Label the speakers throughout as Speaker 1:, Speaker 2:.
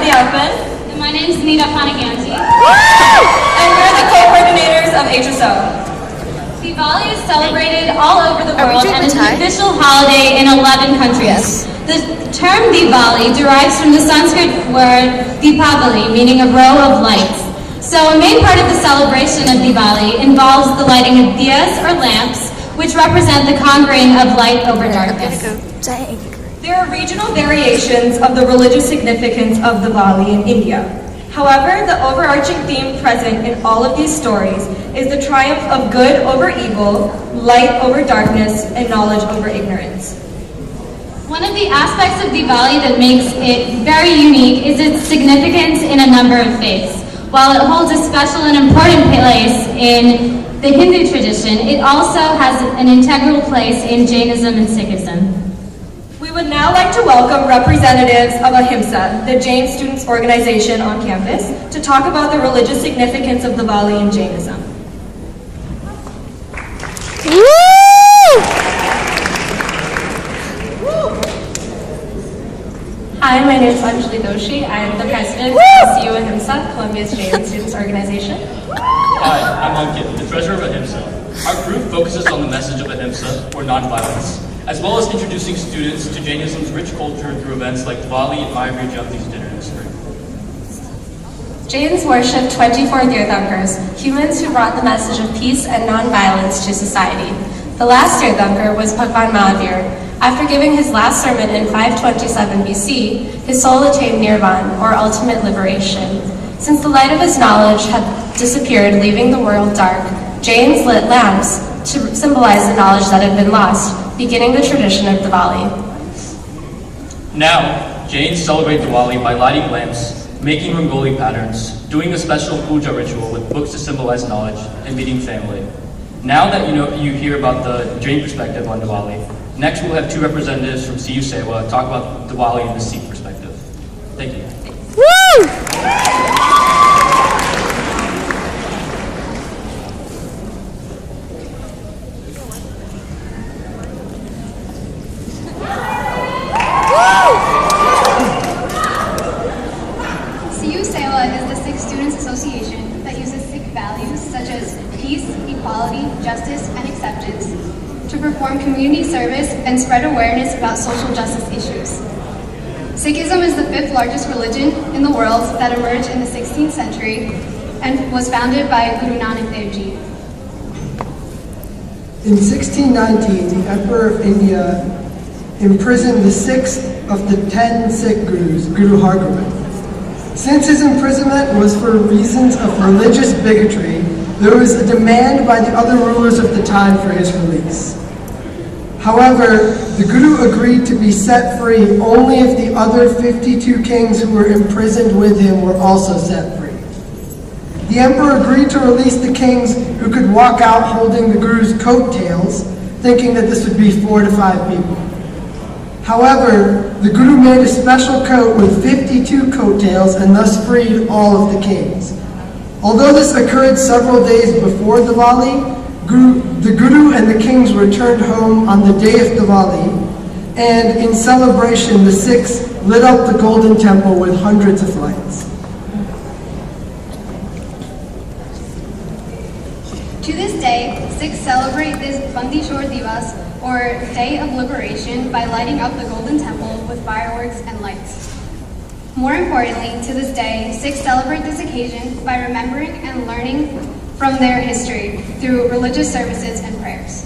Speaker 1: Aditi Alpin.
Speaker 2: And my name is Nita Panaganti.
Speaker 1: And we're the co-coordinators of HSO.
Speaker 2: Diwali is celebrated all over the world and is an official holiday in 11 countries. The term Diwali derives from the Sanskrit word Deepavali, meaning a row of lights. So a main part of the celebration of Diwali involves the lighting of diyas or lamps, which represent the conquering of light over darkness.
Speaker 1: There are regional variations of the religious significance of Diwali in India. However, the overarching theme present in all of these stories is the triumph of good over evil, light over darkness, and knowledge over ignorance.
Speaker 2: One of the aspects of Diwali that makes it very unique is its significance in a number of faiths. While it holds a special and important place in the Hindu tradition, it also has an integral place in Jainism and Sikhism.
Speaker 1: We would now like to welcome representatives of Ahimsa, the Jain students organization on campus, to talk about the religious significance of Diwali in Jainism.
Speaker 3: Hi, my name is Anjali Doshi. I am the president of CU Ahimsa, Columbia's Jain Students Organization.
Speaker 4: Hi, I'm Ankit, the treasurer of Ahimsa. Our group focuses on the message of Ahimsa, or nonviolence, as well as introducing students to Jainism's rich culture through events like Diwali and Mahavir Jayanti's dinner in the spring.
Speaker 3: Jains worship 24 Tirthankars, humans who brought the message of peace and nonviolence to society. The last Tirthankar was Bhagwan Mahavir. After giving his last sermon in 527 BC, his soul attained nirvana, or ultimate liberation. Since the light of his knowledge had disappeared, leaving the world dark, Jains lit lamps to symbolize the knowledge that had been lost, beginning the tradition of Diwali.
Speaker 4: Now, Jains celebrate Diwali by lighting lamps, making rangoli patterns, doing a special puja ritual with books to symbolize knowledge, and meeting family. Now that you hear about the Jain perspective on Diwali, next we'll have two representatives from CU Sewa talk about Diwali in the Sikh perspective. Thank you.
Speaker 5: Woo!
Speaker 6: CU Sewa is the Sikh Students Association that uses Sikh values such as peace, equality, justice, and acceptance to perform community service and spread awareness about social justice issues. Sikhism is the fifth largest religion in the world that emerged in the 16th century and was founded by Guru Nanak Dev Ji.
Speaker 7: In 1619, the Emperor of India imprisoned the sixth of the 10 Sikh Gurus, Guru Hargobind. Since his imprisonment was for reasons of religious bigotry, there was a demand by the other rulers of the time for his release. However, the Guru agreed to be set free only if the other 52 kings who were imprisoned with him were also set free. The emperor agreed to release the kings who could walk out holding the Guru's coattails, thinking that this would be 4 to 5 people. However, the Guru made a special coat with 52 coattails and thus freed all of the kings. Although this occurred several days before Diwali, the Guru and the kings returned home on the day of Diwali, and in celebration the Sikhs lit up the Golden Temple with hundreds of lights.
Speaker 6: To this day, Sikhs celebrate this Bandi Chor Divas, or Day of Liberation, by lighting up the Golden Temple with fireworks and lights. More importantly, to this day, Sikhs celebrate this occasion by remembering and learning from their history through religious services and prayers.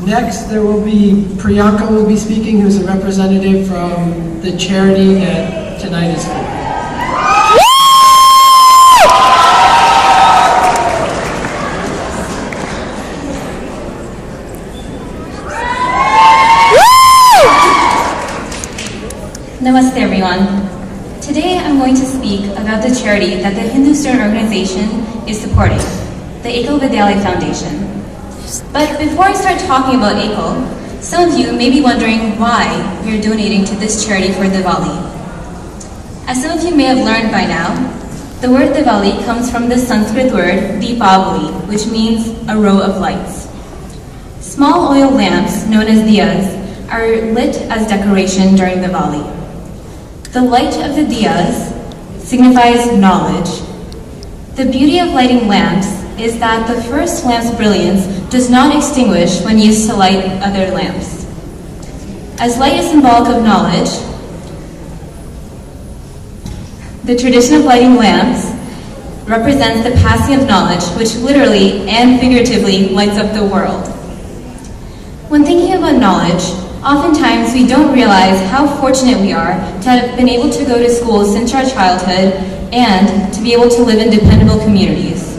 Speaker 7: Next, there will be Priyanka will be speaking, who's a representative from the charity that tonight is for.
Speaker 8: Namaste everyone. Today I'm going to speak about the charity that the Hindu student organization is supporting, the Ekal Vidyalaya Foundation. But before I start talking about Ekal, some of you may be wondering why we are donating to this charity for Diwali. As some of you may have learned by now, the word Diwali comes from the Sanskrit word Deepavali, which means a row of lights. Small oil lamps, known as diyas, are lit as decoration during Diwali. The light of the diyas signifies knowledge. The beauty of lighting lamps is that the first lamp's brilliance does not extinguish when used to light other lamps. As light is symbolic of knowledge, the tradition of lighting lamps represents the passing of knowledge, which literally and figuratively lights up the world. When thinking about knowledge, oftentimes we don't realize how fortunate we are to have been able to go to school since our childhood and to be able to live in dependable communities.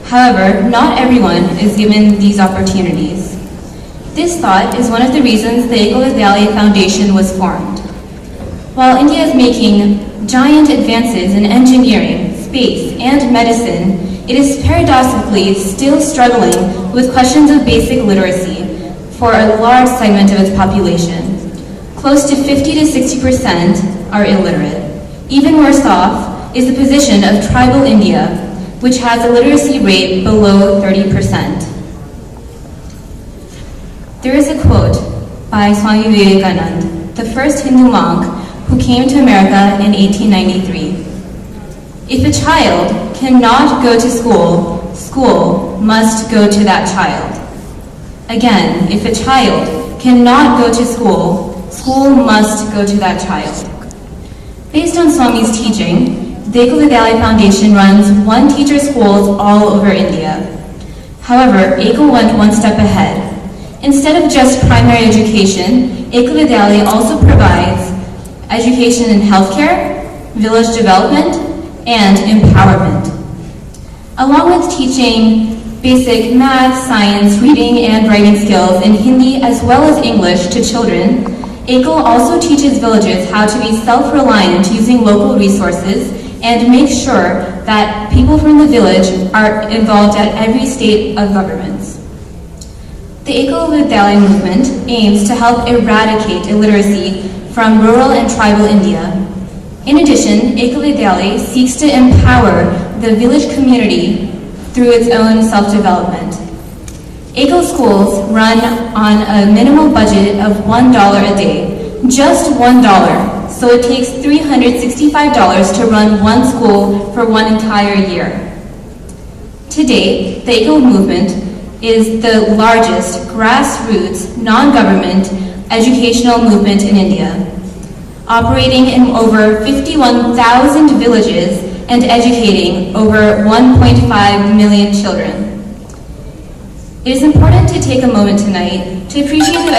Speaker 8: However, not everyone is given these opportunities. This thought is one of the reasons the Ekal Vidyalaya Foundation was formed. While India is making giant advances in engineering, space, and medicine, it is paradoxically still struggling with questions of basic literacy for a large segment of its population. Close to 50 to 60% are illiterate. Even worse off is the position of tribal India, which has a literacy rate below 30%. There is a quote by Swami Vivekananda, the first Hindu monk who came to America in 1893. If a child cannot go to school, school must go to that child. Again, if a child cannot go to school, school must go to that child. Based on Swami's teaching, the Ekal Vidyalaya Foundation runs one teacher schools all over India. However, Ekal went one step ahead. Instead of just primary education, Ekal Vidyalaya also provides education in healthcare, village development, and empowerment. Along with teaching basic math, science, reading, and writing skills in Hindi as well as English to children, Ekal also teaches villages how to be self-reliant using local resources and make sure that people from the village are involved at every state of governments. The Ekal Vidyalaya movement aims to help eradicate illiteracy from rural and tribal India. In addition, Ekal Vidyalaya seeks to empower the village community through its own self-development. Ekal schools run on a minimal budget of $1 a day, just $1, so it takes $365 to run one school for one entire year. To date, the Ekal movement is the largest grassroots, non-government educational movement in India, operating in over 51,000 villages and educating over 1.5 million children. It is important to take a moment tonight to appreciate the